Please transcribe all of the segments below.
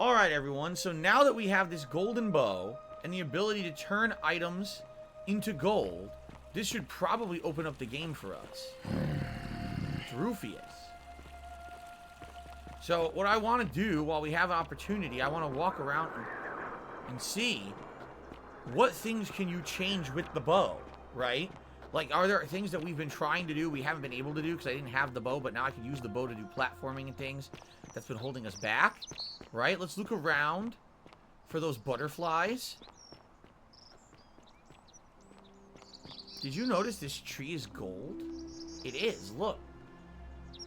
Alright everyone, so now that we have this golden bow and the ability to turn items into gold, this should probably open up the game for us. It's Rufus. So what I want to do while we have an opportunity, I want to walk around and see what things can you change with the bow, right? Like, are there things that we've been trying to do we haven't been able to do because I didn't have the bow, but now I can use the bow to do platforming and things that's been holding us back, right? Let's look around for those butterflies. Did you notice this tree is gold? It is, look.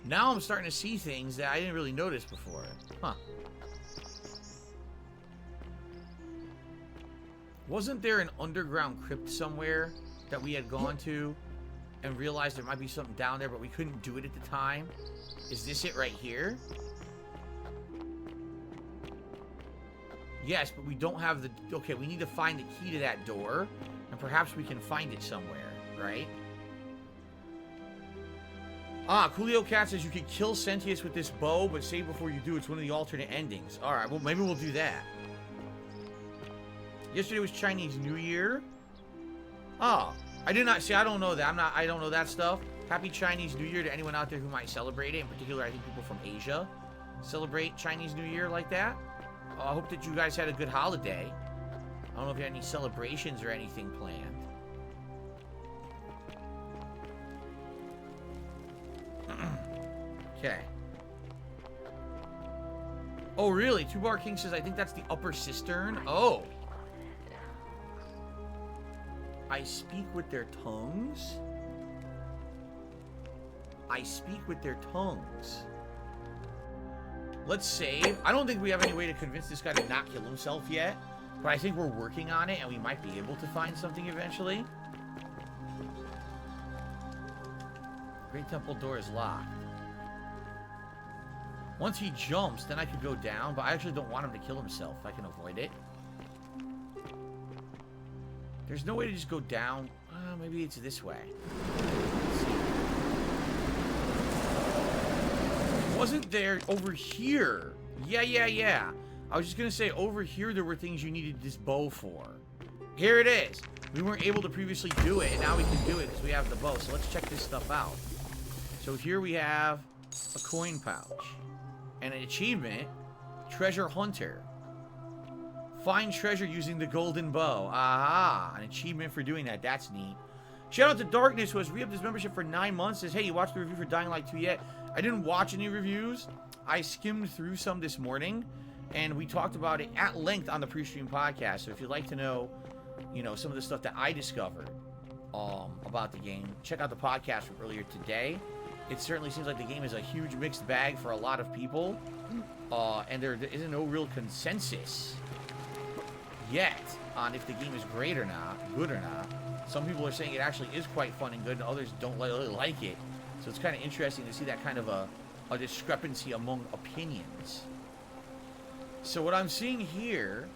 Now I'm starting to see things that I didn't really notice before. Huh. Wasn't there an underground crypt somewhere that we had gone to and realized there might be something down there, but we couldn't do it at the time? Is this it right here? Yes, but we don't have the... Okay, we need to find the key to that door, and perhaps we can find it somewhere, right? Ah, Coolio Cat says you can kill Sentius with this bow, but save before you do. It's one of the alternate endings. Alright, well, maybe we'll do that. Yesterday was Chinese New Year. Oh, I did not see. I don't know that. I don't know that stuff. Happy Chinese New Year to anyone out there who might celebrate it. In particular, I think people from Asia celebrate Chinese New Year like that. I hope that you guys had a good holiday. I don't know if you had any celebrations or anything planned. Okay. Oh, really? Two Bar King says, I think that's the upper cistern. Oh. I speak with their tongues? I speak with their tongues. Let's save. I don't think we have any way to convince this guy to not kill himself yet. But I think we're working on it, and we might be able to find something eventually. Great Temple door is locked. Once he jumps, then I could go down, but I actually don't want him to kill himself if I can avoid it. There's no way to just go down. Maybe it's this way. Let's see. Wasn't there over here? Yeah. I was just gonna say over here there were things you needed this bow for. Here it is. We weren't able to previously do it, and now we can do it because we have the bow. So let's check this stuff out. So here we have a coin pouch and an achievement, Treasure Hunter. Find treasure using the golden bow. Aha, an achievement for doing that. That's neat. Shout out to Darkness, who has re-upped his membership for 9 months. Says, hey, you watched the review for Dying Light 2 yet? I didn't watch any reviews. I skimmed through some this morning, and we talked about it at length on the pre-stream podcast. So if you'd like to know, you know, some of the stuff that I discovered about the game, check out the podcast from earlier today. It certainly seems like the game is a huge mixed bag for a lot of people, and there isn't no real consensus yet on if the game is great or not, good or not. Some people are saying it actually is quite fun and good, and others don't really like it. So it's kind of interesting to see that kind of a discrepancy among opinions. So what I'm seeing here,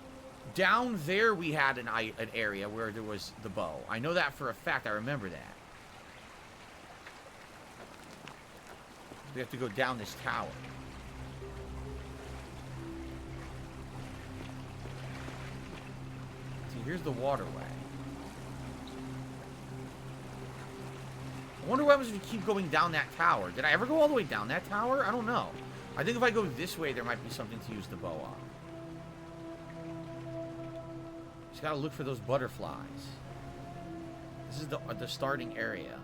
down there we had an area where there was the bow. I know that for a fact. I remember that. We have to go down this tower. Here's the waterway. I wonder what happens if you keep going down that tower. Did I ever go all the way down that tower? I don't know. I think if I go this way, there might be something to use the bow on. Just gotta look for those butterflies. This is the starting area.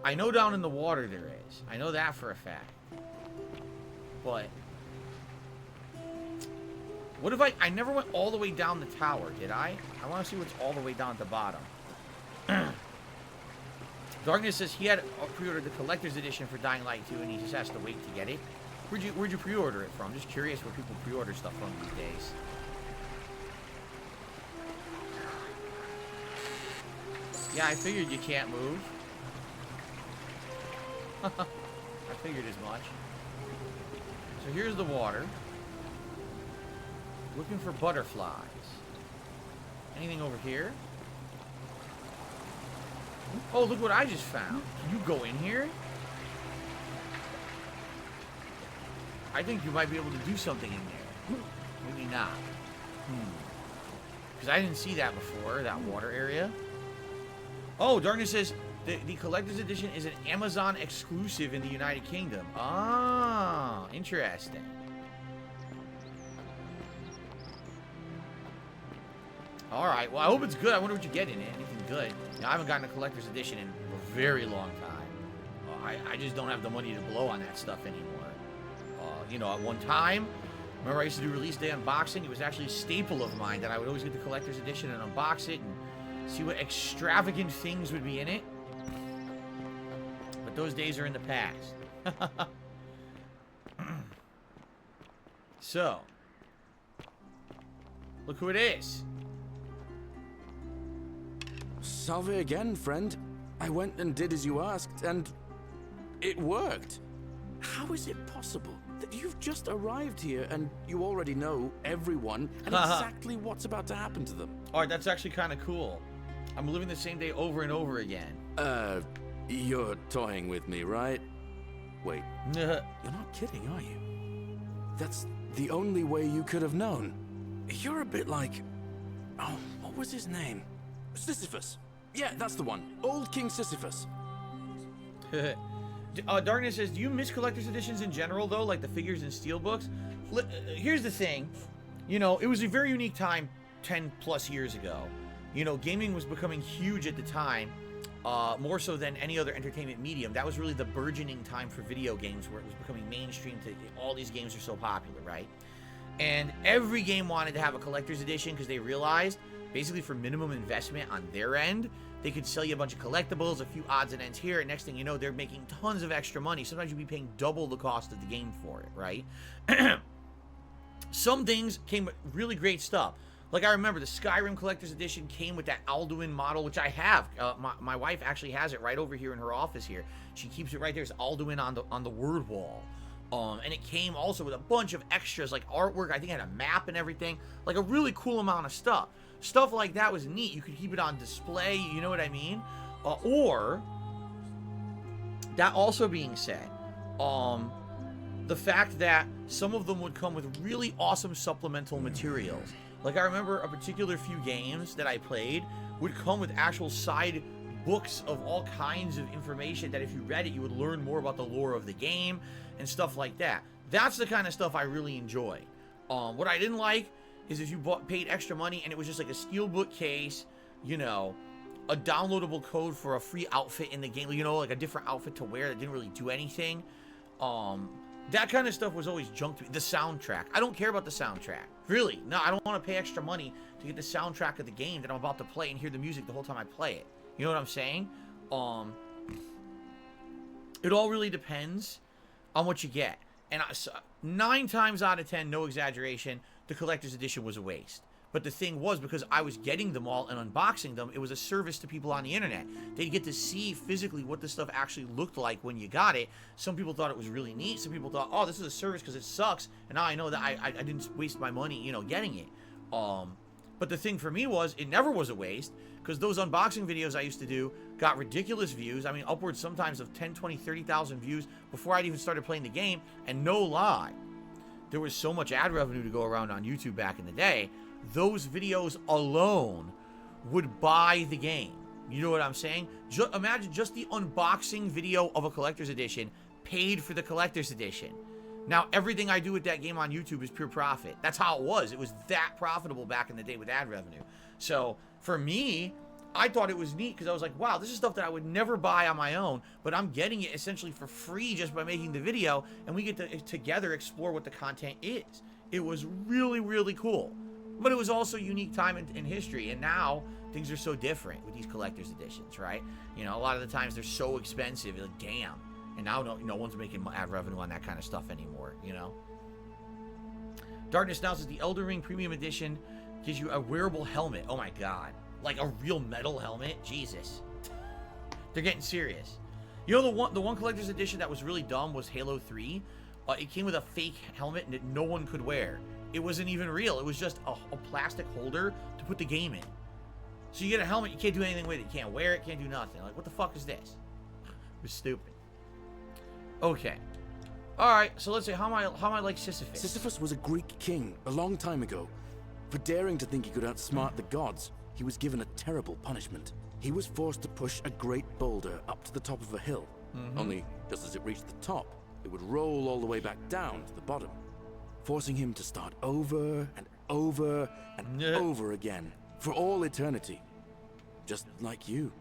I know down in the water there is. I know that for a fact. But... what if I never went all the way down the tower, did I? I want to see what's all the way down at the bottom. Darkness says he had pre-ordered the collector's edition for Dying Light 2 and he just has to wait to get it. Where'd you pre-order it from? I'm just curious where people pre-order stuff from these days. Yeah, I figured you can't move. I figured as much. So here's the water. Looking for butterflies. Anything over here? Oh, look what I just found. Can you go in here? I think you might be able to do something in there. Maybe not. Because I didn't see that before, that water area. Oh, Darkness says the collector's edition is an Amazon exclusive in the United Kingdom. Ah, interesting. All right. Well, I hope it's good. I wonder what you get in it. Anything good? You know, I haven't gotten a collector's edition in a very long time. I just don't have the money to blow on that stuff anymore. You know, at one time, remember I used to do release day unboxing? It was actually a staple of mine that I would always get the collector's edition and unbox it and see what extravagant things would be in it. But those days are in the past. So, look who it is. Salve again, friend. I went and did as you asked, and it worked. How is it possible that you've just arrived here and you already know everyone and exactly what's about to happen to them? Alright, that's actually kind of cool. I'm living the same day over and over again. You're toying with me, right? Wait, you're not kidding, are you? That's the only way you could have known. You're a bit like... Oh, what was his name? Sisyphus. Yeah, that's the one. Old King Sisyphus. Darkness says, do you miss collector's editions in general, though? Like the figures and steelbooks? Here's the thing. You know, it was a very unique time 10 plus years ago. You know, gaming was becoming huge at the time. More so than any other entertainment medium. That was really the burgeoning time for video games, where it was becoming mainstream to all these games are so popular, right? And every game wanted to have a collector's edition because they realized, basically for minimum investment on their end, they could sell you a bunch of collectibles, a few odds and ends here, and next thing you know, they're making tons of extra money. Sometimes you'd be paying double the cost of the game for it, right? Some things came with really great stuff. Like, I remember the Skyrim Collector's Edition came with that Alduin model, which I have. My wife actually has it right over here in her office here. She keeps it right there. It's Alduin on the word wall. And it came also with a bunch of extras, like artwork. I think it had a map and everything. Like, a really cool amount of stuff. Stuff like that was neat. You could keep it on display, you know what I mean? Or, that also being said, the fact that some of them would come with really awesome supplemental materials. Like, I remember a particular few games that I played would come with actual side books of all kinds of information that if you read it, you would learn more about the lore of the game and stuff like that. That's the kind of stuff I really enjoy. What I didn't like is if you paid extra money and it was just like a steelbook case, you know, a downloadable code for a free outfit in the game, you know, like a different outfit to wear that didn't really do anything. That kind of stuff was always junk to me. The soundtrack. I don't care about the soundtrack. Really. No, I don't want to pay extra money to get the soundtrack of the game that I'm about to play and hear the music the whole time I play it. You know what I'm saying? It all really depends on what you get. And 9 times out of 10, no exaggeration, the collector's edition was a waste. But the thing was, because I was getting them all and unboxing them, it was a service to people on the internet. They'd get to see physically what the stuff actually looked like when you got it. Some people thought it was really neat. Some people thought, oh, this is a service because it sucks. And now I know that I didn't waste my money, you know, getting it. But the thing for me was, it never was a waste, because those unboxing videos I used to do got ridiculous views. I mean, upwards sometimes of 10, 20, 30,000 views before I'd even started playing the game. And no lie, there was so much ad revenue to go around on YouTube back in the day. Those videos alone would buy the game. You know what I'm saying? Imagine just the unboxing video of a collector's edition paid for the collector's edition. Now, everything I do with that game on YouTube is pure profit. That's how it was. It was that profitable back in the day with ad revenue. So, for me, I thought it was neat because I was like, wow, this is stuff that I would never buy on my own, but I'm getting it essentially for free just by making the video, and we get to together explore what the content is. It was really, really cool. But it was also a unique time in history, and now things are so different with these collector's editions, right? You know, a lot of the times they're so expensive, like, damn. And now no one's making ad revenue on that kind of stuff anymore, you know? Darkness now says the Elden Ring Premium Edition gives you a wearable helmet. Oh my god. Like a real metal helmet? Jesus. They're getting serious. You know, the one collector's edition that was really dumb was Halo 3. It came with a fake helmet that no one could wear. It wasn't even real. It was just a plastic holder to put the game in. So you get a helmet, you can't do anything with it. You can't wear it, can't do nothing. Like, what the fuck is this? It was stupid. Okay. All right, so let's say how am I like Sisyphus? Sisyphus was a Greek king a long time ago. For daring to think he could outsmart the gods, he was given a terrible punishment. He was forced to push a great boulder up to the top of a hill. Only, just as it reached the top, it would roll all the way back down to the bottom, forcing him to start over and over and over again for all eternity. Just like you.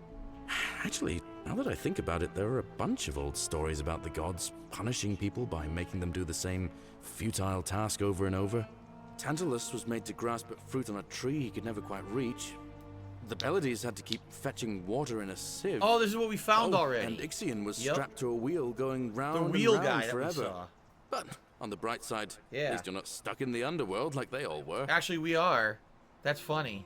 Actually, now that I think about it, there are a bunch of old stories about the gods punishing people by making them do the same futile task over and over. Tantalus was made to grasp at fruit on a tree he could never quite reach. The Pleiades had to keep fetching water in a sieve. Oh, this is what we found already. And Ixion was strapped to a wheel going round the wheel and round guy forever. That we saw. But on the bright side, at least you're not stuck in the underworld like they all were. Actually, we are. That's funny.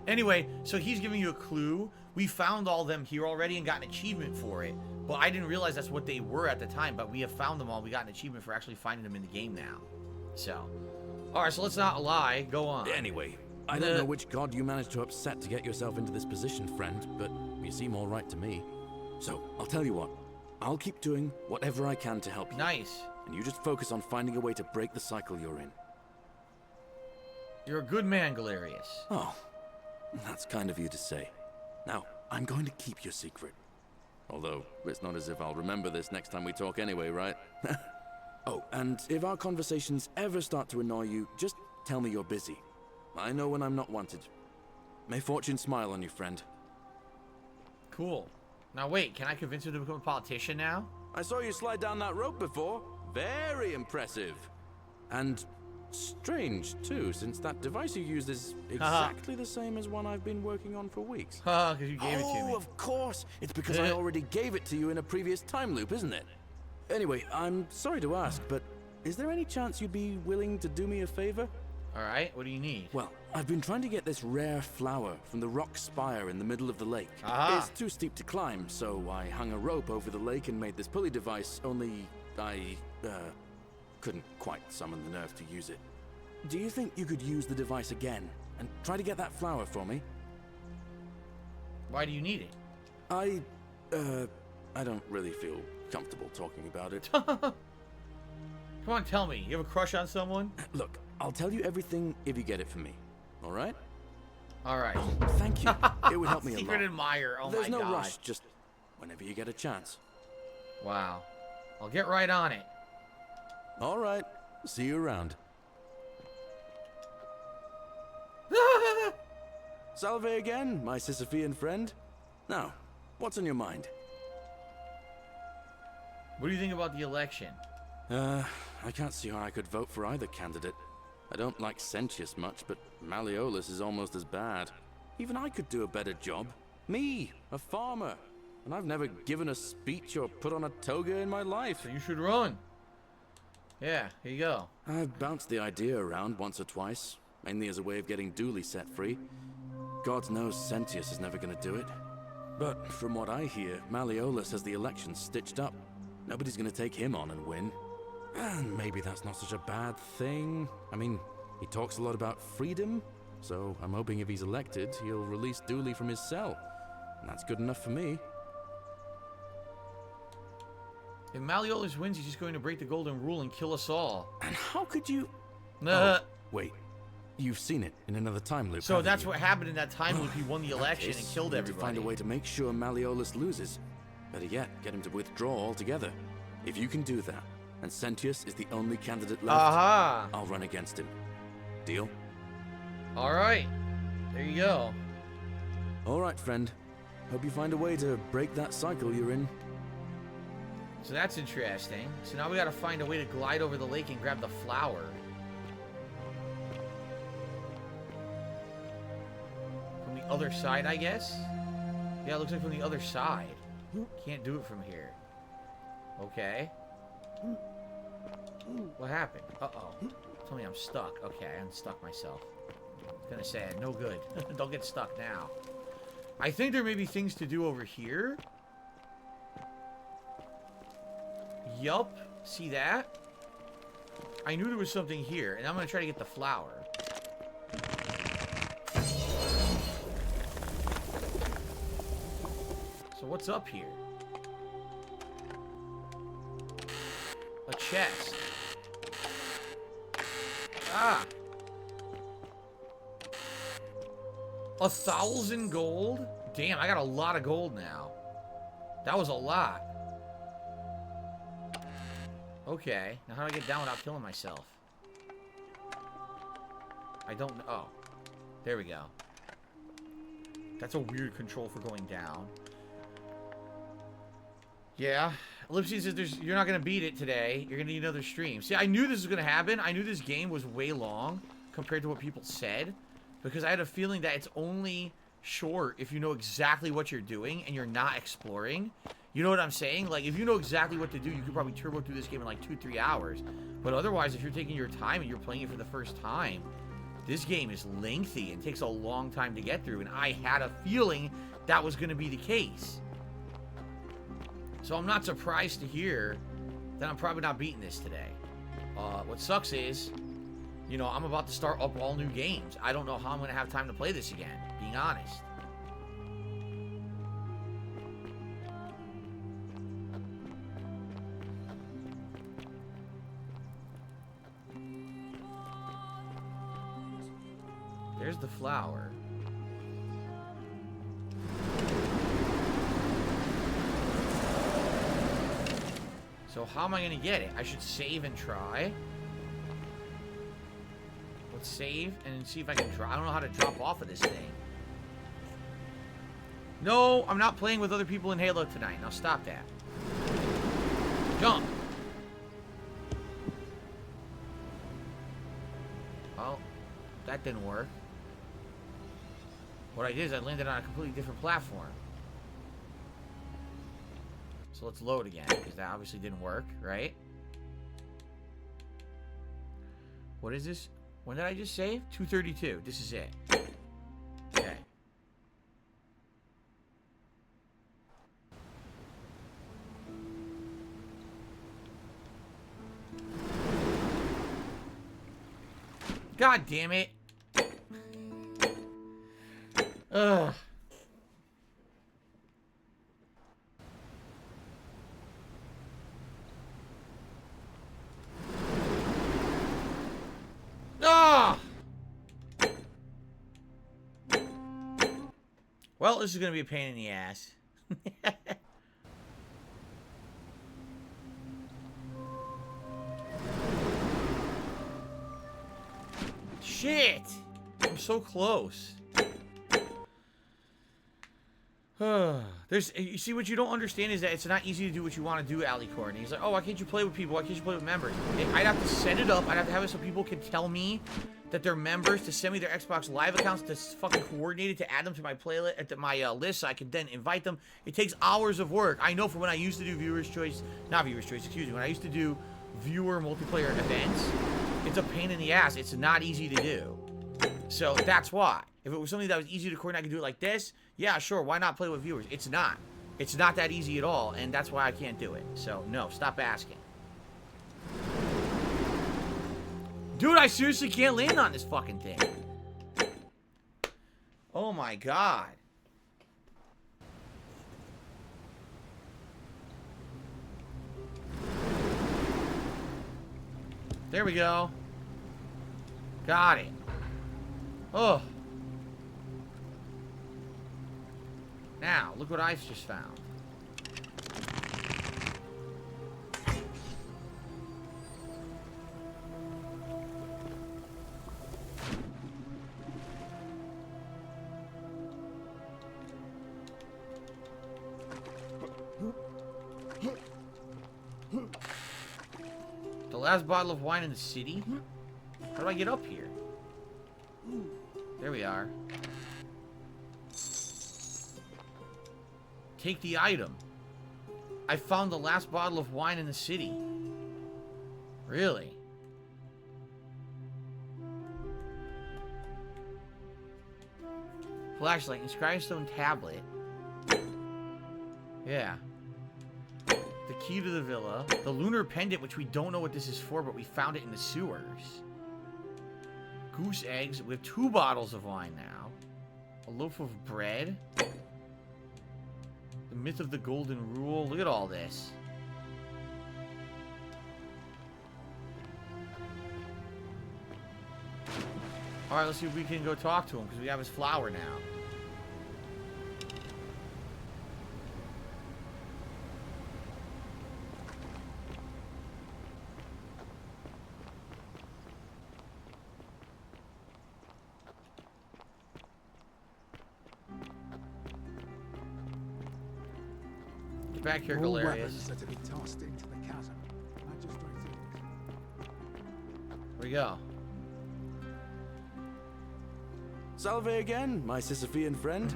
Anyway, so he's giving you a clue. We found all them here already and got an achievement for it. But I didn't realize that's what they were at the time. But we have found them all. We got an achievement for actually finding them in the game now. So, all right, so let's not lie. Go on. Anyway, I don't know which god you managed to upset to get yourself into this position, friend, but you seem all right to me. So, I'll tell you what. I'll keep doing whatever I can to help you. Nice. And you just focus on finding a way to break the cycle you're in. You're a good man, Galerius. Oh, that's kind of you to say. Now, I'm going to keep your secret. Although, it's not as if I'll remember this next time we talk anyway, right? Oh, and if our conversations ever start to annoy you, just tell me you're busy. I know when I'm not wanted. May fortune smile on you, friend. Cool. Now wait, can I convince him to become a politician now? I saw you slide down that rope before. Very impressive. And strange, too, since that device you used is exactly the same as one I've been working on for weeks. Haha, because you gave it to me. Oh, of course. It's because I already gave it to you in a previous time loop, isn't it? Anyway, I'm sorry to ask, but is there any chance you'd be willing to do me a favor? Alright, what do you need? Well, I've been trying to get this rare flower from the rock spire in the middle of the lake. Aha. It's too steep to climb, so I hung a rope over the lake and made this pulley device, only I, couldn't quite summon the nerve to use it. Do you think you could use the device again and try to get that flower for me? Why do you need it? I don't really feel comfortable talking about it. Come on, tell me. You have a crush on someone? Look, I'll tell you everything if you get it for me. All right? All right. Thank you. It would help me a lot. Secret admirer. Oh There's my no god. rush. Just whenever you get a chance. Wow. I'll get right on it. All right. See you around. Salve again, my Sisyphean friend. Now, what's on your mind? What do you think about the election? I can't see how I could vote for either candidate. I don't like Sentius much, but Malleolus is almost as bad. Even I could do a better job. Me, a farmer. And I've never given a speech or put on a toga in my life. So you should run. Yeah, here you go. I've bounced the idea around once or twice, mainly as a way of getting Dooley set free. God knows Sentius is never gonna do it. But from what I hear, Malleolus has the election stitched up. Nobody's gonna take him on and win. And maybe that's not such a bad thing. I mean, he talks a lot about freedom, so I'm hoping if he's elected, he'll release Dooley from his cell. And that's good enough for me. If Malleolus wins, he's just going to break the golden rule and kill us all. And how could you... Oh, wait. You've seen it in another time loop. so that's you? what happened in that time loop. He won the election and killed we need everybody. to find a way to make sure Malleolus loses. Better yet, get him to withdraw altogether. If you can do that, and Sentius is the only candidate left, Aha! I'll run against him. Deal? Alright. There you go. All right, friend. Hope you find a way to break that cycle you're in. So that's interesting. So now we gotta find a way to glide over the lake and grab the flower. From the other side, I guess? Yeah, it looks like from the other side. Can't do it from here. Okay. What happened? Uh-oh. Tell me I'm stuck. Okay, I unstuck myself. I was gonna say, no good. Don't get stuck now. I think there may be things to do over here. Yup. See that? I knew there was something here, and I'm gonna try to get the flower. So what's up here? A chest. Ah. 1,000 gold? Damn, I got a lot of gold now. That was a lot. Okay, now how do I get down without killing myself? I don't know. Oh, there we go. That's a weird control for going down. Yeah. Ellipses says you're not going to beat it today. You're going to need another stream. See, I knew this was going to happen. I knew this game was way long compared to what people said. Because I had a feeling that it's only short if you know exactly what you're doing and you're not exploring. You know what I'm saying? Like, if you know exactly what to do, you could probably turbo through this game in like 2-3 hours. But otherwise, if you're taking your time and you're playing it for the first time, this game is lengthy and takes a long time to get through. And I had a feeling that was going to be the case. So I'm not surprised to hear that I'm probably not beating this today. What sucks is, you know, I'm about to start up all new games. I don't know how I'm going to have time to play this again, being honest. There's the flower. So how am I going to get it? I should save and try. Let's save and see if I can drop. I don't know how to drop off of this thing. No, I'm not playing with other people in Halo tonight. Now stop that. Jump. Oh, that didn't work. What I did is I landed on a completely different platform. So let's load again, because that obviously didn't work, right? What is this? When did I just save? 232. This is it. Okay. God damn it. Ugh. Ah! Well, this is going to be a pain in the ass. Shit! I'm so close. You see, what you don't understand is that it's not easy to do what you want to do, Alicorn. And he's like, oh, why can't you play with people? Why can't you play with members? I'd have to set it up. I'd have to have it so people can tell me that they're members, to send me their Xbox Live accounts, to fucking coordinate it, to add them to my playlist, to my list, so I can then invite them. It takes hours of work. I know from when I used to do Viewer's Choice, not Viewer's Choice, excuse me, when I used to do viewer multiplayer events, it's a pain in the ass. It's not easy to do. So that's why. If it was something that was easy to coordinate, I could do it like this, yeah, sure, why not play with viewers? It's not. It's not that easy at all, and that's why I can't do it. So, no, stop asking. Dude, I seriously can't land on this fucking thing. Oh my god. There we go. Got it. Oh. Now, look what I've just found. The last bottle of wine in the city? How do I get up here? There we are. Take the item. I found the last bottle of wine in the city. Really? Flashlight, inscribed stone tablet. Yeah. The key to the villa. The lunar pendant, which we don't know what this is for, but we found it in the sewers. Goose eggs with 2 bottles of wine now. A loaf of bread. The myth of the golden rule. Look at all this. Alright, let's see if we can go talk to him, because we have his flower now. Get back here, All hilarious. weapons are to be tossed into the chasm. Magistrates. Where we go? Salve again, my Sisyphean friend.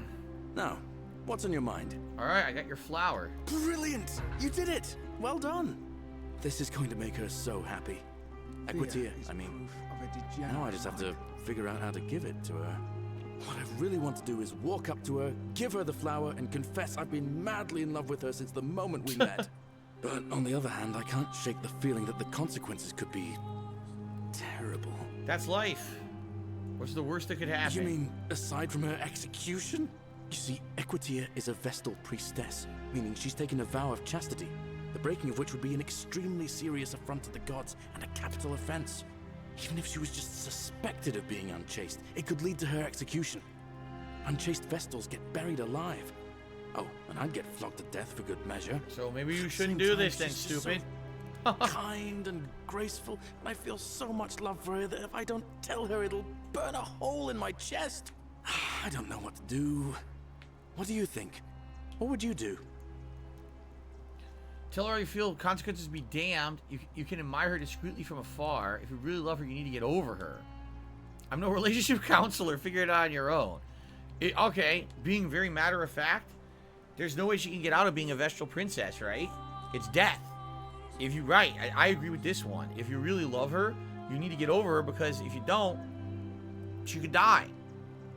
Now, what's on your mind? Alright, I got your flower. Brilliant! You did it! Well done! This is going to make her so happy. Equitia, I mean, now I just have to figure out how to give it to her. What I really want to do is walk up to her, give her the flower, and confess I've been madly in love with her since the moment we met. But on the other hand, I can't shake the feeling that the consequences could be terrible. That's life. What's the worst that could happen? You mean, aside from her execution? You see, Equitia is a Vestal priestess, meaning she's taken a vow of chastity, the breaking of which would be an extremely serious affront to the gods and a capital offense. Even if she was just suspected of being unchaste, it could lead to her execution. Unchaste Vestals get buried alive. Oh, and I'd get flogged to death for good measure. So maybe you shouldn't do this then, stupid. Kind and graceful, and I feel so much love for her that if I don't tell her, it'll burn a hole in my chest. I don't know what to do. What do you think? What would you do? Tell her how you feel, consequences be damned. You can admire her discreetly from afar. If you really love her, you need to get over her. I'm no relationship counselor. Figure it out on your own. Okay, being very matter of fact, there's no way she can get out of being a Vestal princess, right? It's death. If you right, I agree with this one. If you really love her, you need to get over her, because if you don't, she could die.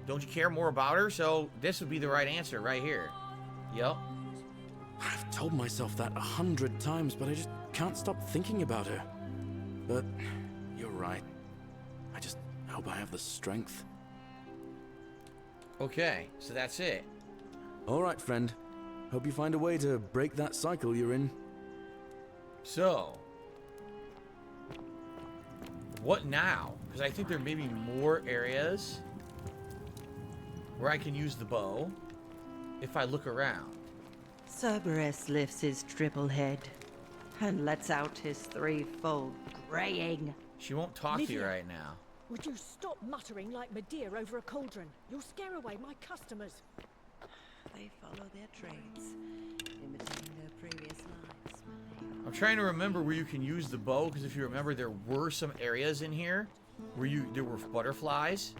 Don't you care more about her? So this would be the right answer right here. Yep. I've told myself that 100 times, but I just can't stop thinking about her. But you're right. I just hope I have the strength. Okay, so that's it. All right, friend. Hope you find a way to break that cycle you're in. So, what now? Because I think there may be more areas where I can use the bow if I look around. Cerberus lifts his triple head and lets out his threefold graying. She won't talk to you Lydia. right now. Would you stop muttering like Medea over a cauldron? You'll scare away my customers. They follow their trades, imitating their previous lives. I'm trying to remember where you can use the bow, because if you remember, there were some areas in here where there were butterflies.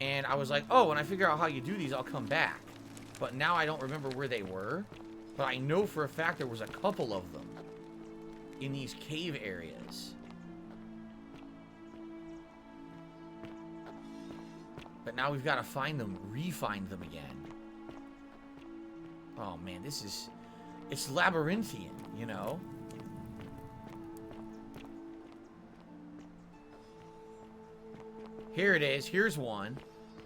And I was like, oh, when I figure out how you do these, I'll come back. But now I don't remember where they were. But I know for a fact there was a couple of them in these cave areas. But now we've got to find them, re-find them again. Oh man, it's labyrinthian, you know? Here it is, here's one.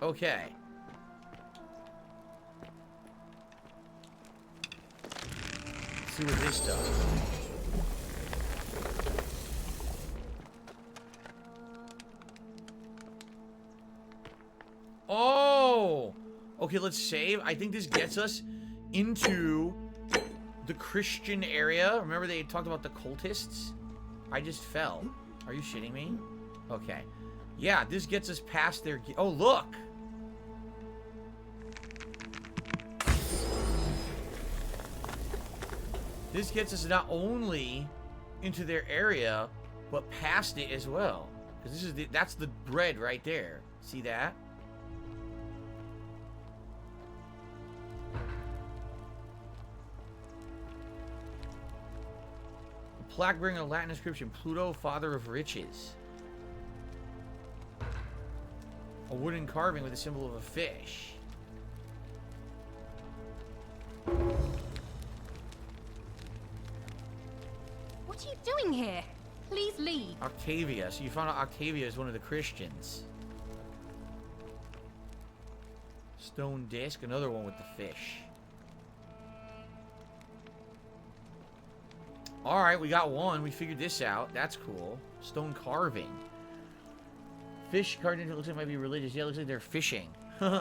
Okay. Let's see what this does. Oh! Okay, let's save. I think this gets us into the Christian area. Remember they talked about the cultists? I just fell. Are you shitting me? Okay. Yeah, this gets us past their... Oh, look! This gets us not only into their area, but past it as well. Because this is that's the bread right there. See that? A plaque bearing a Latin inscription, Pluto, father of riches. A wooden carving with a symbol of a fish. What are you doing here? Please leave. Octavia. So you found out Octavia is one of the Christians. Stone disc, another one with the fish. Alright, we got one. We figured this out. That's cool. Stone carving. fish carved into it looks like it might be religious. Yeah, it looks like they're fishing. You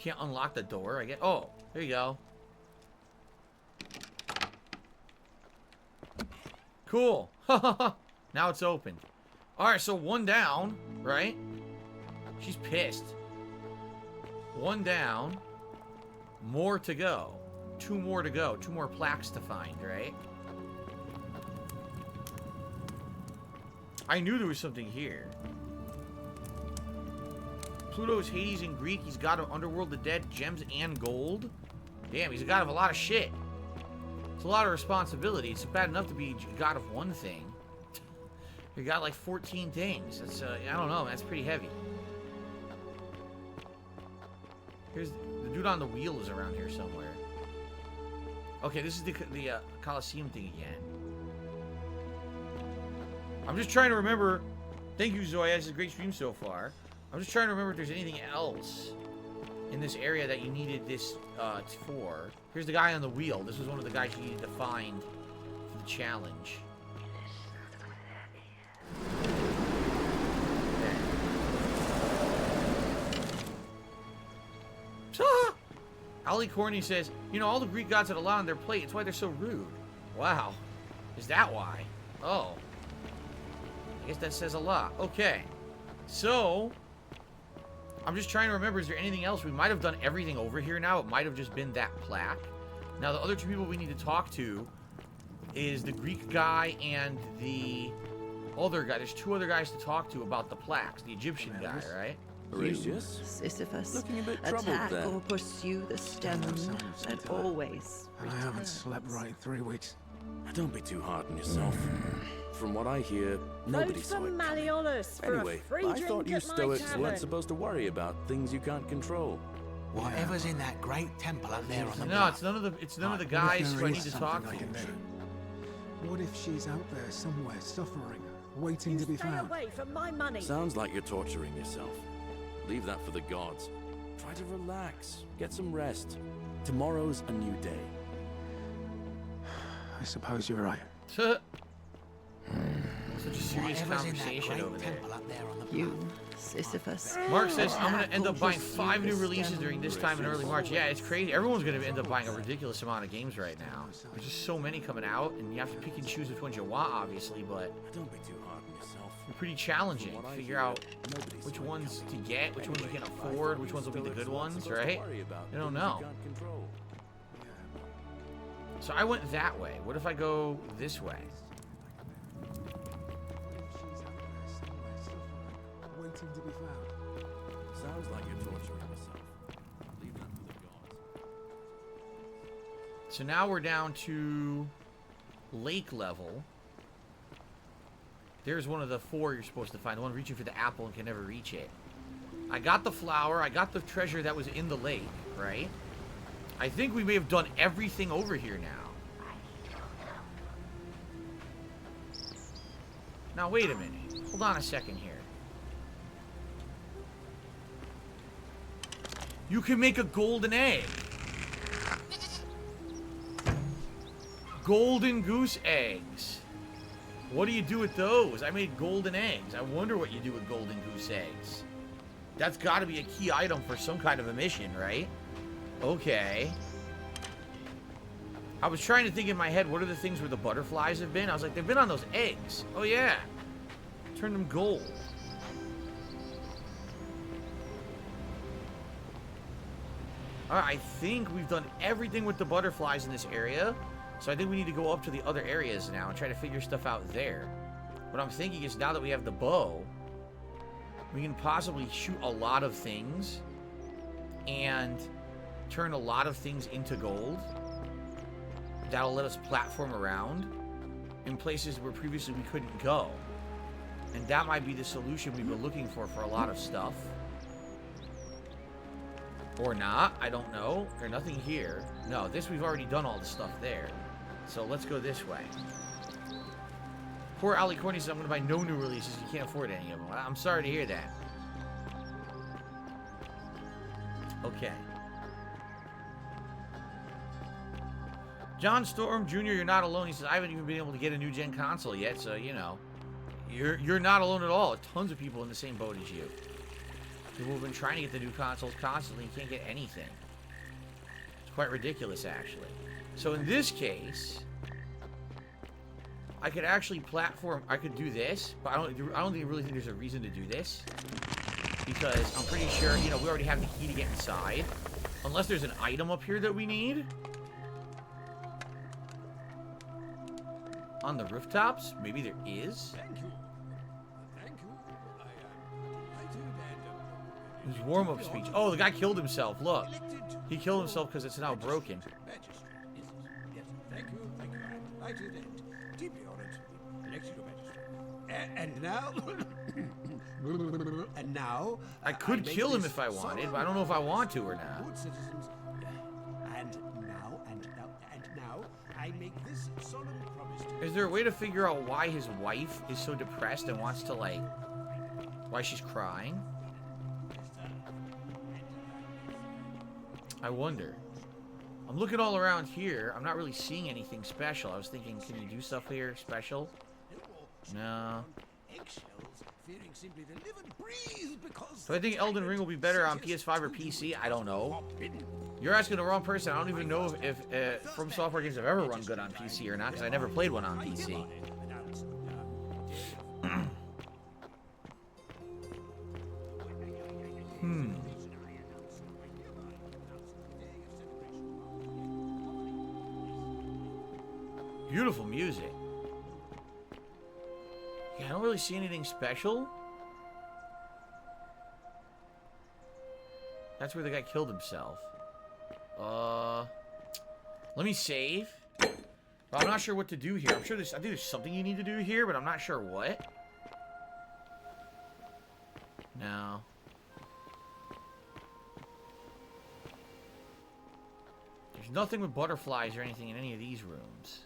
can't unlock the door, I guess. Oh, there you go. Cool. Now it's open. Alright, so one down, right? She's pissed. One down. More to go. Two more to go. Two more plaques to find, right? I knew there was something here. Pluto's Hades in Greek. He's god of underworld, the dead, gems, and gold. Damn, he's a god of a lot of shit. It's a lot of responsibility. It's bad enough to be god of one thing. You got like 14 things. That's, I don't know, that's pretty heavy. Here's the dude on the wheel is around here somewhere. Okay, this is the Colosseum thing again. I'm just trying to remember. Thank you, Zoya. This is a great stream so far. I'm just trying to remember if there's anything else in this area that you needed this for. Here's the guy on the wheel. This was one of the guys you needed to find for the challenge. Ali Corney says, you know, all the Greek gods had a lot on their plate. It's why they're so rude. Wow. Is that why? Oh. I guess that says a lot. Okay. So, I'm just trying to remember, is there anything else? We might have done everything over here now. It might have just been that plaque. Now, the other two people we need to talk to is the Greek guy and the other guy. There's two other guys to talk to about the plaques. The Egyptian guy, right? Regis? Sisyphus, Looking a bit troubled attack there. or pursue the stone that always And I haven't returns. slept right in 3 weeks. Don't be too hard on yourself. From what I hear, nobody Vote saw for it coming. Malleolus for Anyway, a free I drink thought you at my Stoics tavern. weren't supposed to worry about things you can't control. Whatever's in that great temple up there on the No, bluff. it's none of the What if guys there who I is need to something talk I to. can do? What if she's out there somewhere suffering, waiting You to be stay found? away from my money. Sounds like you're torturing yourself. Leave that for the gods. Try to relax. Get some rest. Tomorrow's a new day. I suppose you're right. Such a serious Whatever's in that conversation great over there. temple up there on the You, bluff. Sisyphus. Mark says, I'm going to end up buying pursue 5 new the releases stone. during this time in early March. Yeah, it's crazy. Everyone's going to end up buying a ridiculous amount of games right now. There's just so many coming out, and you have to pick and choose which ones you want, obviously, but Don't be too hard on yourself. they're pretty challenging From to what I figure hear, out nobody which saw it ones to coming. get, which ones you can Anyway, afford, I which thought ones will be the Stoics good weren't ones, supposed to right? worry about I don't things know. you can't control. So I went that way. What if I go this way? What if she's out there somewhere suffering, waiting to be found? Sounds like you're torturing yourself. Leave that for the gods. So now we're down to lake level. There's one of the 4 you're supposed to find. The one reaching for the apple and can never reach it. I got the flower. I got the treasure that was in the lake, right? I think we may have done everything over here now. Now, wait a minute. Hold on a second here. You can make a golden egg. Golden goose eggs. What do you do with those? I made golden eggs. I wonder what you do with golden goose eggs. That's got to be a key item for some kind of a mission, right? Okay. I was trying to think in my head, what are the things where the butterflies have been? I was like, they've been on those eggs. Oh, yeah. Turn them gold. Alright, I think we've done everything with the butterflies in this area. So I think we need to go up to the other areas now and try to figure stuff out there. What I'm thinking is now that we have the bow, we can possibly shoot a lot of things and turn a lot of things into gold. That'll let us platform around in places where previously we couldn't go. And that might be the solution we've been looking for a lot of stuff. Or not, I don't know. There's nothing here. No, this we've already done all the stuff there. So let's go this way. Poor Ali Corny says, I'm going to buy no new releases. You can't afford any of them. I'm sorry to hear that. Okay. John Storm Jr., you're not alone. He says, I haven't even been able to get a new gen console yet, so, you know. You're not alone at all. Tons of people in the same boat as you. People have been trying to get the new consoles constantly and can't get anything. It's quite ridiculous, actually. So in this case, I could actually platform. I could do this, but I don't really think there's a reason to do this, because I'm pretty sure, you know, we already have the key to get inside, unless there's an item up here that we need. On the rooftops, maybe there is. Thank you. Thank you. I do that. His warm-up speech. Oh, the guy killed himself. Look, he killed himself because it's now broken. Yes, thank you. I do that. Deeply honored. Elected your majesty. And now, and now, I could make kill him this if I wanted, solemn but I don't know if I want to or not. good citizens. And now, I make this solemn promise to Is there a way to figure out why his wife is so depressed and wants to, like, why she's crying? I wonder. I'm looking all around here. I'm not really seeing anything special. I was thinking, can you do stuff here special? No. eggshells, fearing simply to live and breathe because. So I think Elden Ring will be better on PS5 or PC. I don't know. You're asking the wrong person. I don't even know if From Software games have ever run good on PC or not, because I never played one on PC. Beautiful music. Yeah, I don't really see anything special. That's where the guy killed himself. Let me save. But I'm not sure what to do here. I think there's something you need to do here, but I'm not sure what. No. There's nothing with butterflies or anything in any of these rooms.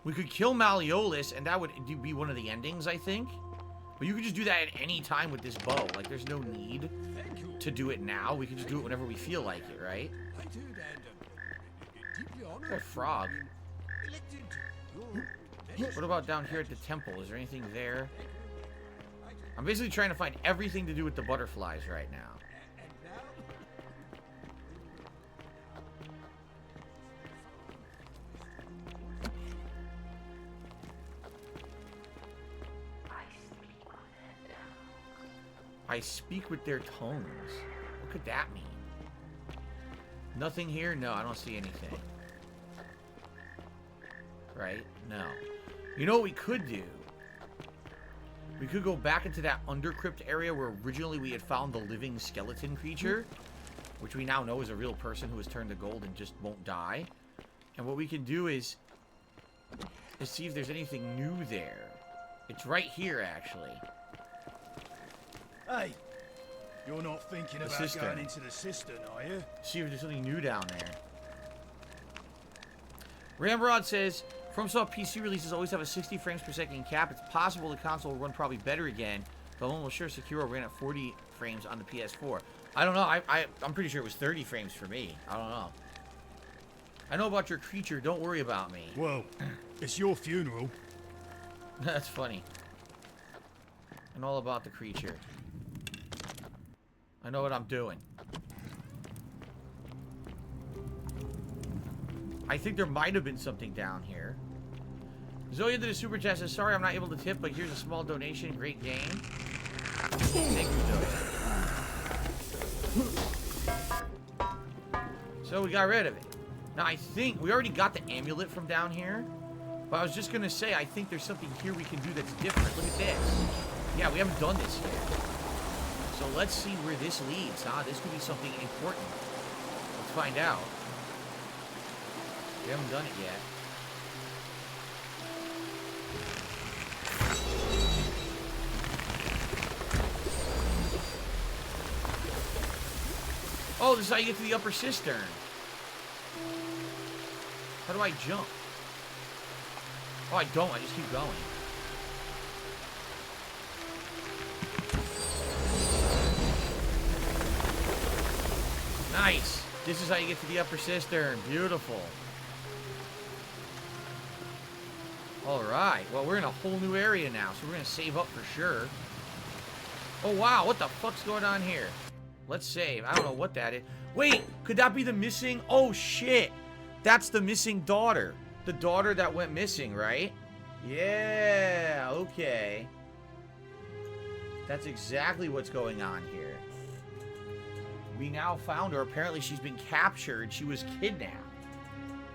We could kill Malleolus, and that would be one of the endings, I think. But you could just do that at any time with this bow. Like, there's no need to do it now. We can just do it whenever we feel like it, right? Oh, frog. What about down here at the temple? Is there anything there? I'm basically trying to find everything to do with the butterflies right now. I speak with their tones. What could that mean? Nothing here? No, I don't see anything. Right? No. You know what we could do? We could go back into that undercrypt area where originally we had found the living skeleton creature, which we now know is a real person who has turned to gold and just won't die. And what we can do is see if there's anything new there. It's right here, actually. Hey, you're not thinking about going into the cistern, are you? See if there's something new down there. Ramrod says, FromSoft PC releases always have a 60 frames per second cap. It's possible the console will run probably better again, but I'm almost sure Sekiro ran at 40 frames on the PS4. I don't know. I'm pretty sure it was 30 frames for me. I don't know. I know about your creature. Don't worry about me. Well, it's your funeral. That's funny. I know all about the creature. I know what I'm doing. I think there might have been something down here. Zoya did a super chat, says, sorry I'm not able to tip, but here's a small donation. Great game. Thank you, Zoya. So we got rid of it. Now I think we already got the amulet from down here. But I was just gonna say, I think there's something here we can do that's different. Look at this. Yeah, we haven't done this yet. So let's see where this leads, huh? This could be something important. Let's find out. We haven't done it yet. Oh, this is how you get to the upper cistern. How do I jump? Oh, I don't. I just keep going. Nice. This is how you get to the upper cistern. Beautiful. Alright, well, we're in a whole new area now, so we're gonna save up for sure. Oh, wow, what the fuck's going on here? Let's save. I don't know what that is. Wait, could that be the missing? Oh, shit. That's the missing daughter. The daughter that went missing, right? Yeah, okay. That's exactly what's going on here. We now found her. Apparently, she's been captured. She was kidnapped.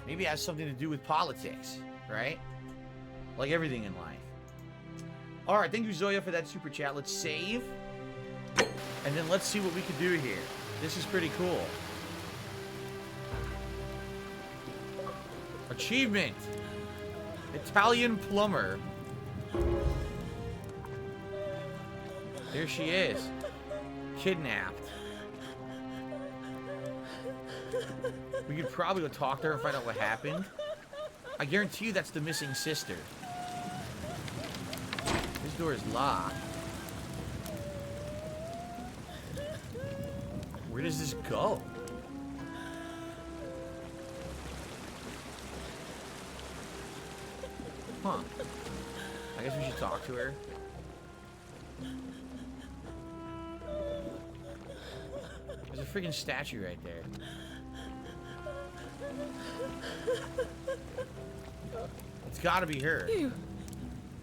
Maybe it has something to do with politics, right? Like everything in life. Alright, thank you, Zoya, for that super chat. Let's save. And then let's see what we can do here. This is pretty cool. Achievement. Italian plumber. There she is. Kidnapped. We could probably go talk to her and find out what happened. I guarantee you that's the missing sister. This door is locked. Where does this go? Huh. I guess we should talk to her. There's a freaking statue right there. It's gotta be her. You.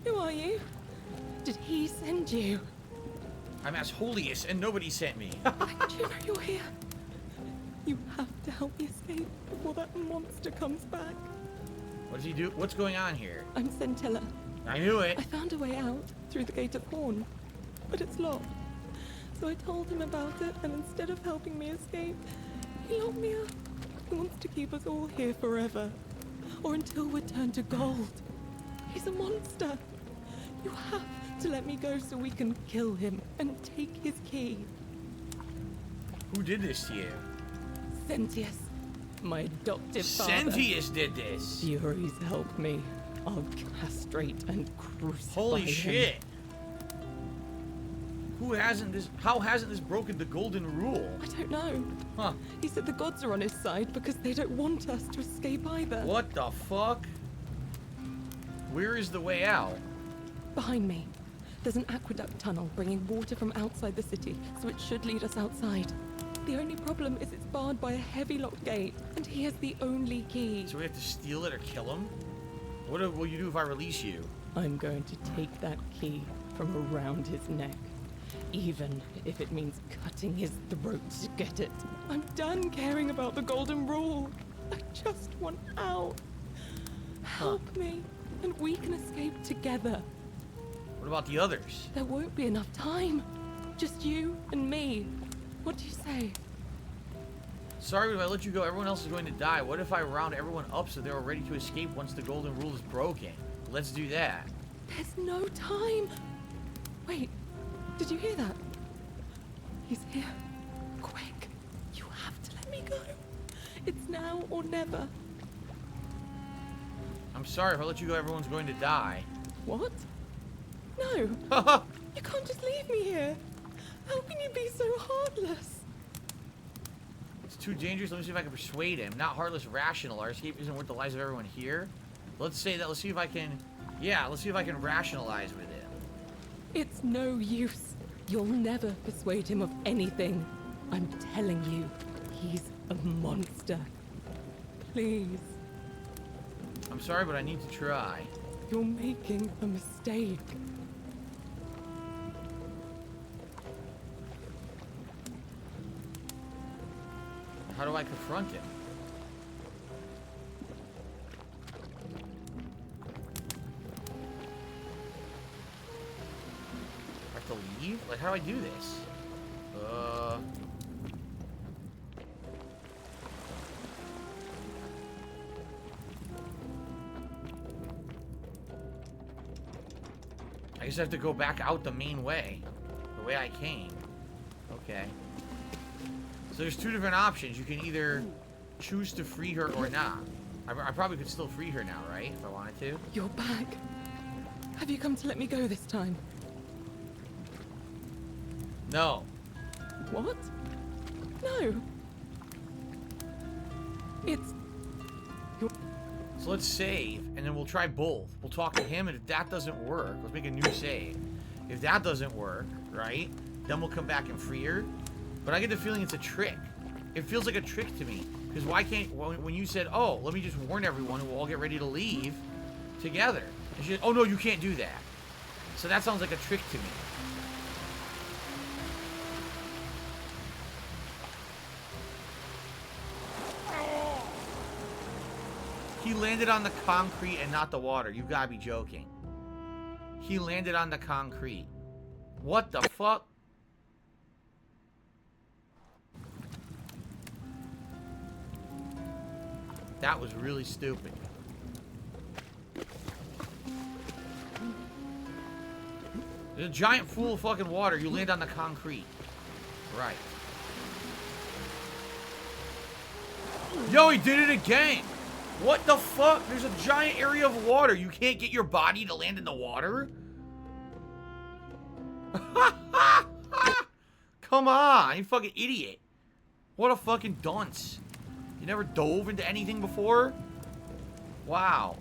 Who are you? Did he send you? I'm as holiest and nobody sent me. Do you know you're here? You have to help me escape before that monster comes back. What does he do? What's going on here? I'm Centilla. I knew it. I found a way out through the gate of Horn, but it's locked. So I told him about it, and instead of helping me escape, he locked me up. He wants to keep us all here forever, or until we're turned to gold. He's a monster. You have to let me go so we can kill him and take his key. Who did this to you? Sentius, my adoptive father. Sentius did this. Furies help me. I'll castrate and crucify Holy him. shit. How hasn't this broken the golden rule? I don't know. Huh. He said the gods are on his side because they don't want us to escape either. What the fuck? Where is the way out? Behind me. There's an aqueduct tunnel bringing water from outside the city, so it should lead us outside. The only problem is it's barred by a heavy locked gate, and he has the only key. So we have to steal it or kill him? What will you do if I release you? I'm going to take that key from around his neck, even if it means cutting his throat to get it. I'm done caring about the golden rule. I just want out. Help me, and we can escape together. What about the others? There won't be enough time. Just you and me. What do you say? Sorry, but if I let you go, everyone else is going to die. What if I round everyone up so they're all ready to escape once the golden rule is broken? Let's do that. There's no time. Wait, did you hear that? He's here. Quick, you have to let me go. It's now or never. I'm sorry, if I let you go, everyone's going to die. What? No. You can't just leave me here. How can you be so heartless? It's too dangerous. Let me see if I can persuade him. Not heartless, rational. Our escape isn't worth the lives of everyone here. Let's say that. Let's see if I can... Yeah, let's see if I can rationalize with him. It's no use. You'll never persuade him of anything. I'm telling you, he's a monster. Please. I'm sorry, but I need to try. You're making a mistake. How do I confront him? I have to leave? Like, how do I do this? I guess I have to go back out the main way. The way I came. Okay. So there's two different options. You can either choose to free her or not. I probably could still free her now, right? If I wanted to. You're back. Have you come to let me go this time? No. What? No. It's... So So let's save, and then we'll try both. We'll talk to him, and if that doesn't work, let's make a new save. If that doesn't work, right, then we'll come back and free her. But I get the feeling it's a trick. It feels like a trick to me. Because why can't, when you said, oh, let me just warn everyone and we'll all get ready to leave together. And she said, oh no, you can't do that. So that sounds like a trick to me. He landed on the concrete and not the water. You gotta be joking. He landed on the concrete. What the fuck? That was really stupid. There's a giant pool of fucking water. You land on the concrete. Right. Yo, he did it again. What the fuck? There's a giant area of water. You can't get your body to land in the water? Come on. You fucking idiot. What a fucking dunce. You never dove into anything before? Wow.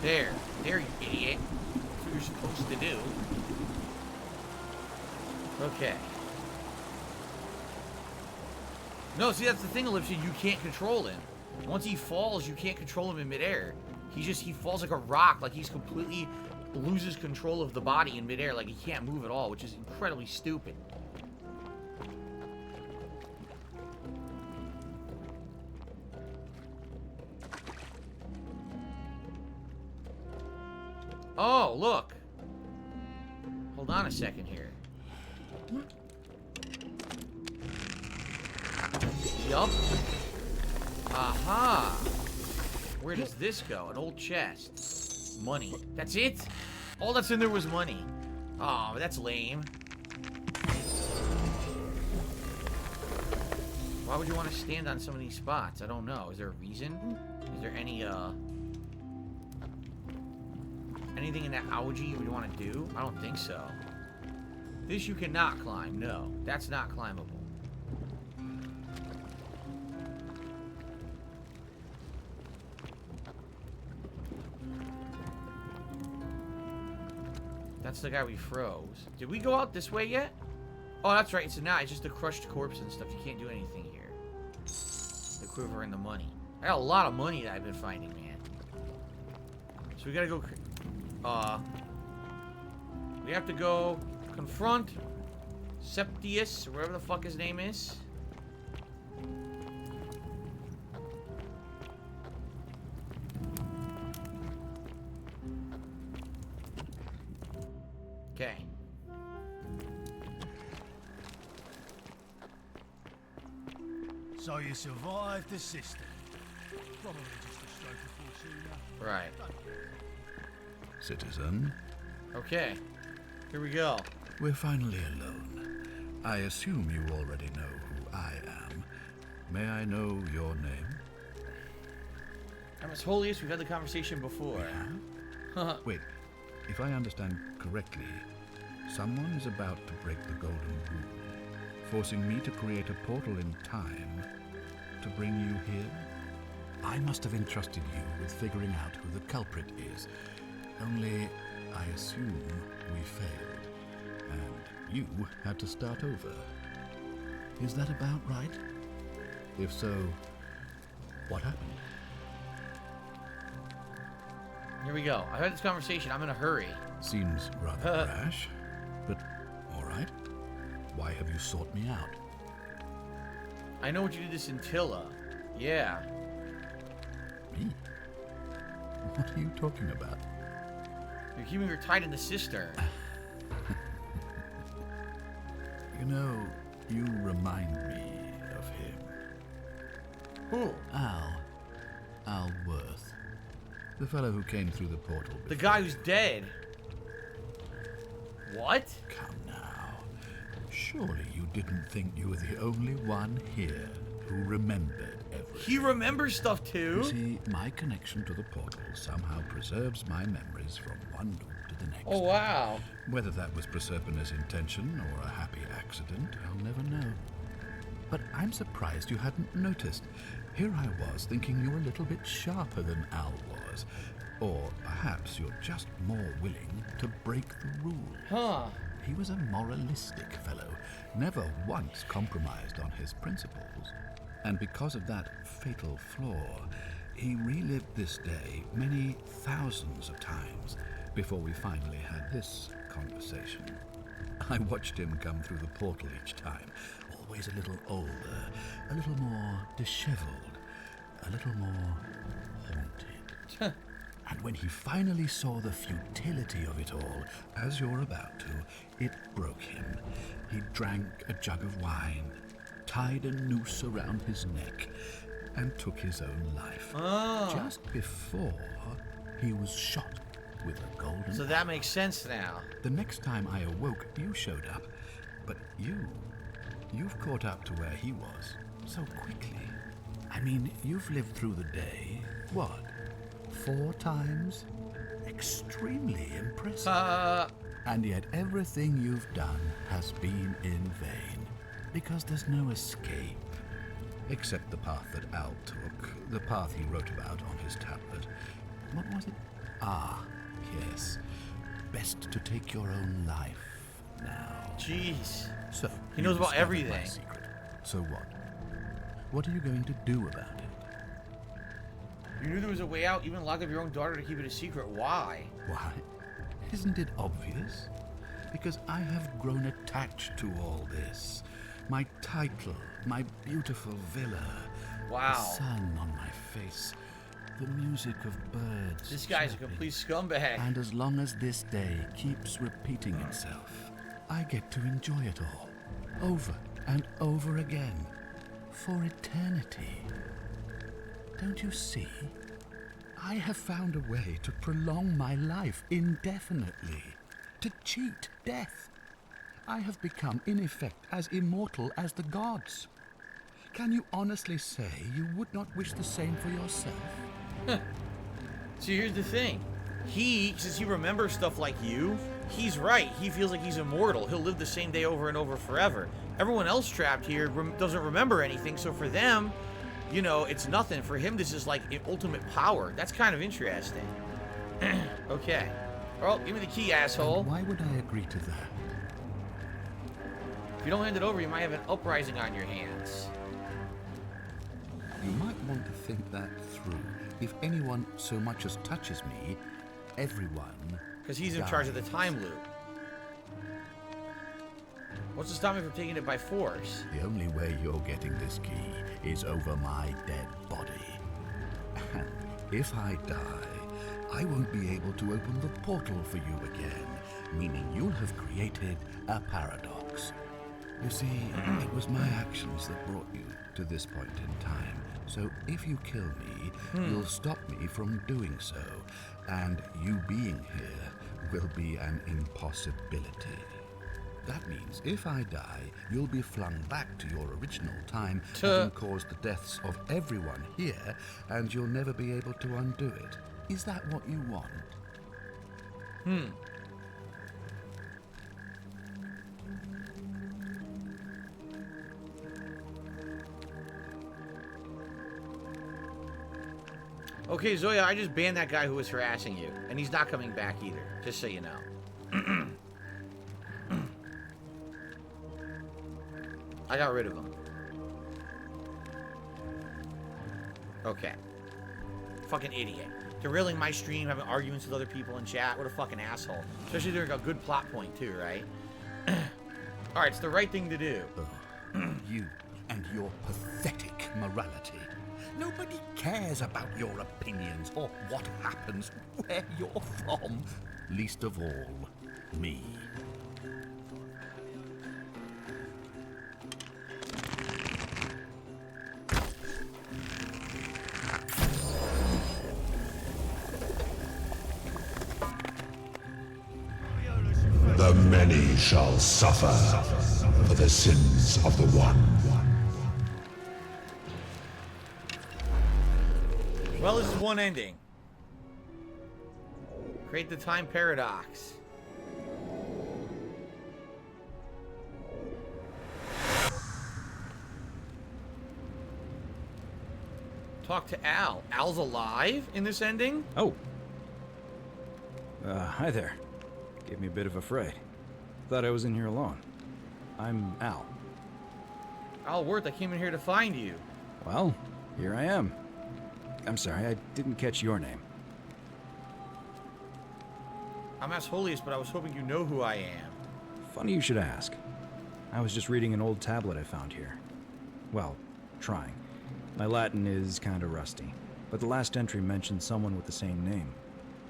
There, you idiot. That's what you're supposed to do. Okay. No, see, that's the thing, Ellipsia. You can't control him. Once he falls, you can't control him in midair. He falls like a rock, like he's completely loses control of the body in midair, like he can't move at all, which is incredibly stupid. Oh, look. Hold on a second here. Yup. Aha. Where does this go? An old chest. Money. That's it? All that's in there was money. Oh, that's lame. Why would you want to stand on some of these spots? I don't know. Is there a reason? Is there any, anything in that algae you would want to do? I don't think so. This you cannot climb. No, that's not climbable. That's the guy we froze. Did we go out this way yet? Oh, that's right. It's just a crushed corpse and stuff. You can't do anything here. The quiver and the money. I got a lot of money that I've been finding, man. So we gotta go... we have to go confront Septius, or whatever the fuck his name is. Okay. So you survived the system. Probably just a stroke of fortuna. Right. Citizen. Okay. Here we go. We're finally alone. I assume you already know who I am. May I know your name? I'm His Holiest. We've had the conversation before. Yeah? Wait. If I understand correctly, someone is about to break the golden rule, forcing me to create a portal in time to bring you here. I must have entrusted you with figuring out who the culprit is. Only, I assume we failed, and you had to start over. Is that about right? If so, what happened? Here we go. I had this conversation. I'm in a hurry. Seems rather rash, but all right. Why have you sought me out? I know what you did to Scintilla. Yeah. Me? What are you talking about? You're keeping her tied in the cistern. You know, you remind me of him. Who? Al Worth. The fellow who came through the portal before. The guy who's dead. What? Come now. Surely you didn't think you were the only one here who remembered everything. He remembers stuff You too. see, my connection to the portal somehow preserves my memories from one loop to the next. Oh, wow. Whether that was Proserpina's intention or a happy accident, I'll never know. But I'm surprised you hadn't noticed. Here I was thinking you're a little bit sharper than Al was. Or perhaps you're just more willing to break the rules. Huh. He was a moralistic fellow, never once compromised on his principles. And because of that fatal flaw, he relived this day many thousands of times before we finally had this conversation. I watched him come through the portal each time, always a little older, a little more disheveled, a little more haunted. And when he finally saw the futility of it all, as you're about to, it broke him. He drank a jug of wine, tied a noose around his neck, and took his own life. Just before he was shot with a golden So that makes sense now. The next time I awoke, you showed up. But you've caught up to where he was so quickly. I mean, you've lived through the day, what, 4 times? Extremely impressive. And yet everything you've done has been in vain, because there's no escape. Except the path that Al took, the path he wrote about on his tablet. What was it? Ah, yes. Best to take your own life now. Jeez. So, He knows you about discovered everything. my secret. So what? What are you going to do about it? You knew there was a way out, even lock up your own daughter to keep it a secret. Why? Why? Isn't it obvious? Because I have grown attached to all this. My title, my beautiful villa, Wow. the sun on my face, the music of birds. This guy's a chirping. complete scumbag. And as long as this day keeps repeating itself, I get to enjoy it all, over and over again, for eternity. Don't you see? I have found a way to prolong my life indefinitely, to cheat death. I have become, in effect, as immortal as the gods. Can you honestly say you would not wish the same for yourself? So here's the thing. Since he remembers stuff like you, he's right. He feels like he's immortal. He'll live the same day over and over forever. Everyone else trapped here doesn't remember anything, so for them, you know, it's nothing. For him, this is like ultimate power. That's kind of interesting. Okay. Well, give me the key, asshole. And why would I agree to that? If you don't hand it over, you might have an uprising on your hands. You might want to think that through. If anyone so much as touches me, everyone Because he's in charge of the dies. time loop. What's to stop me from taking it by force? The only way you're getting this key is over my dead body. And if I die, I won't be able to open the portal for you again, meaning you'll have created a paradox. You see, it was my actions that brought you to this point in time. So if you kill me, you'll stop me from doing so, and you being here will be an impossibility. That means if I die, you'll be flung back to your original time, having caused the deaths of everyone here, and you'll never be able to undo it. Is that what you want? Okay, Zoya, I just banned that guy who was harassing you, and he's not coming back either, just so you know. I got rid of him. Okay. Fucking idiot. Derailing my stream, having arguments with other people in chat. What a fucking asshole. Especially during a good plot point, too, right? Alright, it's the right thing to do. You and your pathetic morality. Nobody cares about your opinions or what happens where you're from. Least of all, me. The many shall suffer for the sins of the one. Well, this is one ending. Create the time paradox. Talk to Al. Al's alive in this ending? Oh. Hi there. Gave me a bit of a fright. Thought I was in here alone. I'm Al. Al Worth, I came in here to find you. Well, here I am. I'm sorry, I didn't catch your name. I'm Asholius, but I was hoping you know who I am. Funny you should ask. I was just reading an old tablet I found here. Well, trying. My Latin is kinda rusty, but the last entry mentioned someone with the same name.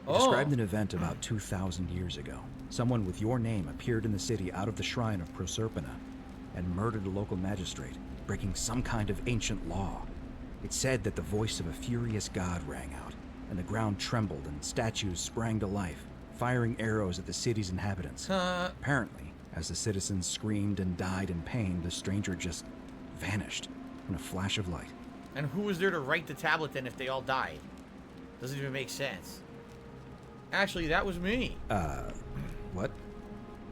It described an event about 2,000 years ago. Someone with your name appeared in the city out of the shrine of Proserpina and murdered a local magistrate, breaking some kind of ancient law. It said that the voice of a furious god rang out, and the ground trembled and statues sprang to life, firing arrows at the city's inhabitants. Apparently, as the citizens screamed and died in pain, the stranger just vanished in a flash of light. And who was there to write the tablet then if they all died? Doesn't even make sense. Actually, that was me. What?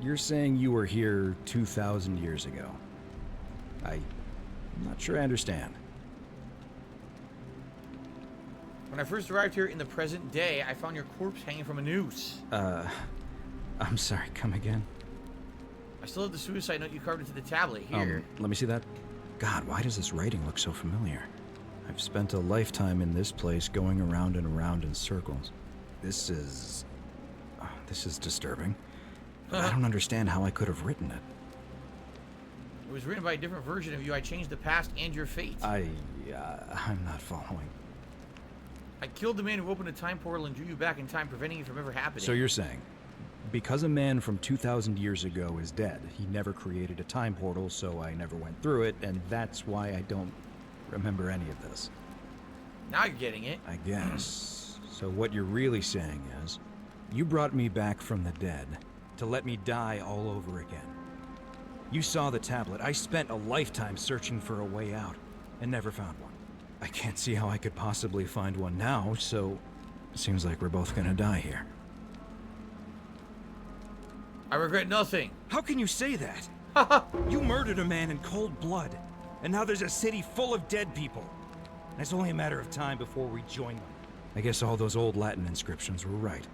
You're saying you were here 2,000 years ago? I'm not sure I understand. When I first arrived here in the present day, I found your corpse hanging from a noose. I'm sorry, come again? I still have the suicide note you carved into the tablet here. Let me see that. God, why does this writing look so familiar? I've spent a lifetime in this place going around and around in circles. This is disturbing. I don't understand how I could have written it. It was written by a different version of you. I changed the past and your fate. I'm not following. I killed the man who opened a time portal and drew you back in time, preventing it from ever happening. So you're saying, because a man from 2,000 years ago is dead, he never created a time portal, so I never went through it, and that's why I don't remember any of this. Now you're getting it. I guess. So what you're really saying is, you brought me back from the dead to let me die all over again. You saw the tablet. I spent a lifetime searching for a way out and never found one. I can't see how I could possibly find one now, so it seems like we're both gonna die here. I regret nothing. How can you say that? You murdered a man in cold blood, and now there's a city full of dead people. And it's only a matter of time before we join them. I guess all those old Latin inscriptions were right.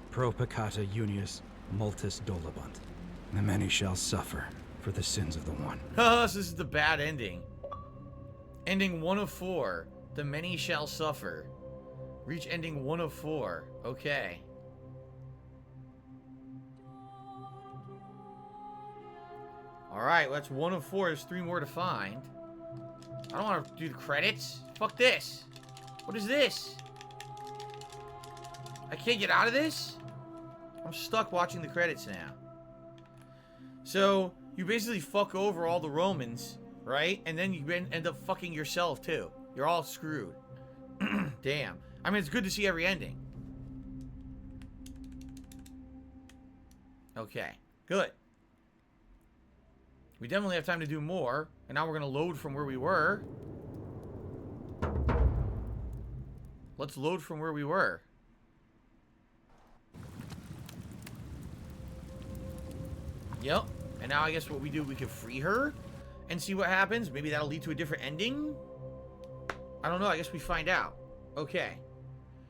Pro peccata unius multis dolabunt. The many shall suffer for the sins of the one. This is the bad ending. Ending 1 of 4. The many shall suffer. Reach ending 1 of 4. Okay. Alright, well, that's 1 of 4. There's 3 more to find. I don't want to do the credits. Fuck this. What is this? I can't get out of this? I'm stuck watching the credits now. So, you basically fuck over all the Romans, right? And then you end up fucking yourself, too. You're all screwed. Damn. I mean, it's good to see every ending. Okay. Good. We definitely have time to do more. And now we're going to load from where we were. Let's load from where we were. Yep. And now I guess what we do, we can free her and see what happens. Maybe that'll lead to a different ending. I don't know. I guess we find out. Okay.